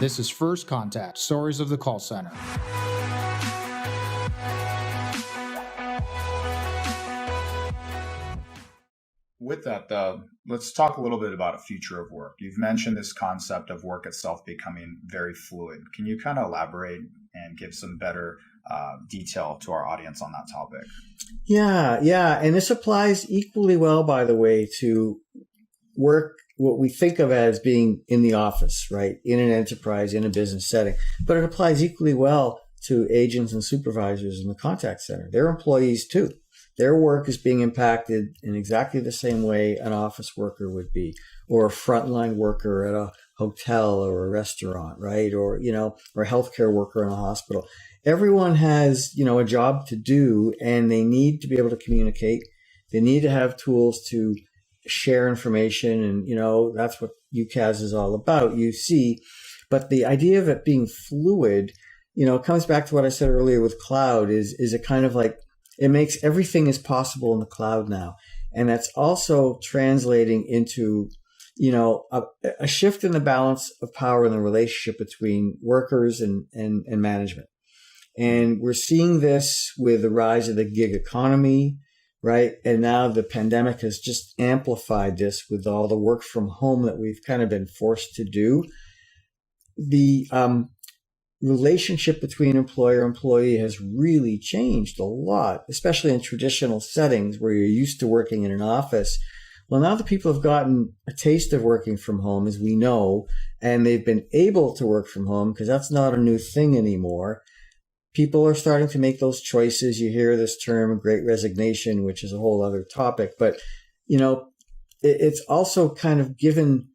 This is First Contact, Stories of the Call Center. With that, let's talk a little bit about a future of work. You've mentioned this concept of work itself becoming very fluid. Can you kind of elaborate and give some better detail to our audience on that topic? Yeah. And this applies equally well, by the way, to work, what we think of as being in the office, right? In an enterprise, in a business setting. But it applies equally well to agents and supervisors in the contact center. They're employees too. Their work is being impacted in exactly the same way an office worker would be, or a frontline worker at a hotel or a restaurant, right? Or, or a healthcare worker in a hospital. Everyone has, a job to do, and they need to be able to communicate. They need to have tools to share information. And, that's what UCAS is all about, UC. But the idea of it being fluid, it comes back to what I said earlier with cloud is a kind of like, it makes everything as possible in the cloud now. And that's also translating into, a shift in the balance of power in the relationship between workers and management. And we're seeing this with the rise of the gig economy, right? And now the pandemic has just amplified this with all the work from home that we've kind of been forced to do. The relationship between employer and employee has really changed a lot, especially in traditional settings where you're used to working in an office. Well, now that people have gotten a taste of working from home, as we know, and they've been able to work from home, because that's not a new thing anymore, people are starting to make those choices. You hear this term, great resignation, which is a whole other topic. But, it's also kind of given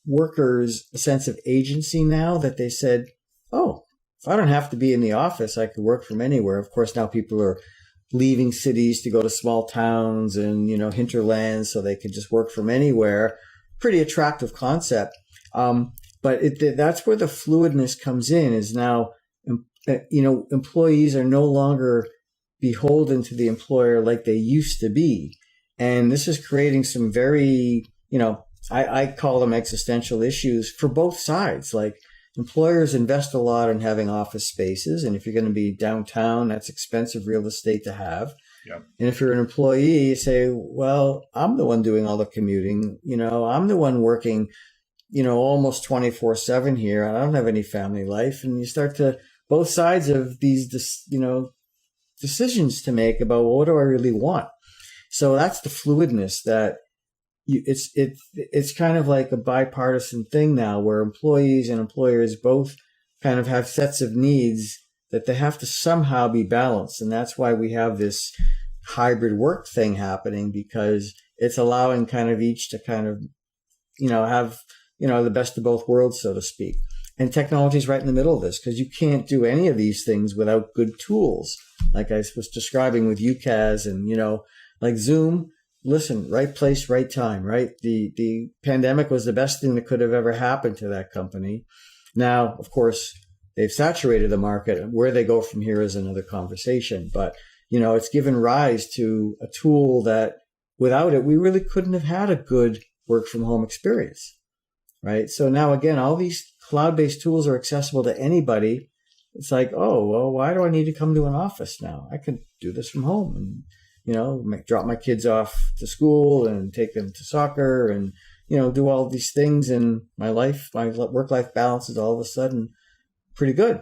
workers a sense of agency now that they said, oh, if I don't have to be in the office, I could work from anywhere. Of course, now people are leaving cities to go to small towns and, hinterlands so they can just work from anywhere. Pretty attractive concept. But that's where the fluidness comes in, is now, employees are no longer beholden to the employer like they used to be. And this is creating some very, I call them existential issues for both sides. Like, employers invest a lot in having office spaces. And if you're going to be downtown, that's expensive real estate to have. Yep. And if you're an employee, you say, well, I'm the one doing all the commuting. I'm the one working, almost 24/7 here. I don't have any family life. And you start to, both sides of these, decisions to make about, well, what do I really want? So that's the fluidness that it's kind of like a bipartisan thing now, where employees and employers both kind of have sets of needs that they have to somehow be balanced. And that's why we have this hybrid work thing happening, because it's allowing kind of each to kind of, have, the best of both worlds, so to speak. And technology is right in the middle of this, because you can't do any of these things without good tools. Like I was describing with UCAS and, like Zoom. Listen, right place, right time, right? The pandemic was the best thing that could have ever happened to that company. Now, of course, they've saturated the market. Where they go from here is another conversation. But, it's given rise to a tool that without it, we really couldn't have had a good work from home experience, right? So now, again, all these cloud-based tools are accessible to anybody. It's like, oh, well, why do I need to come to an office now? I can do this from home and, drop my kids off to school and take them to soccer and, do all these things. And my work-life balance is all of a sudden pretty good.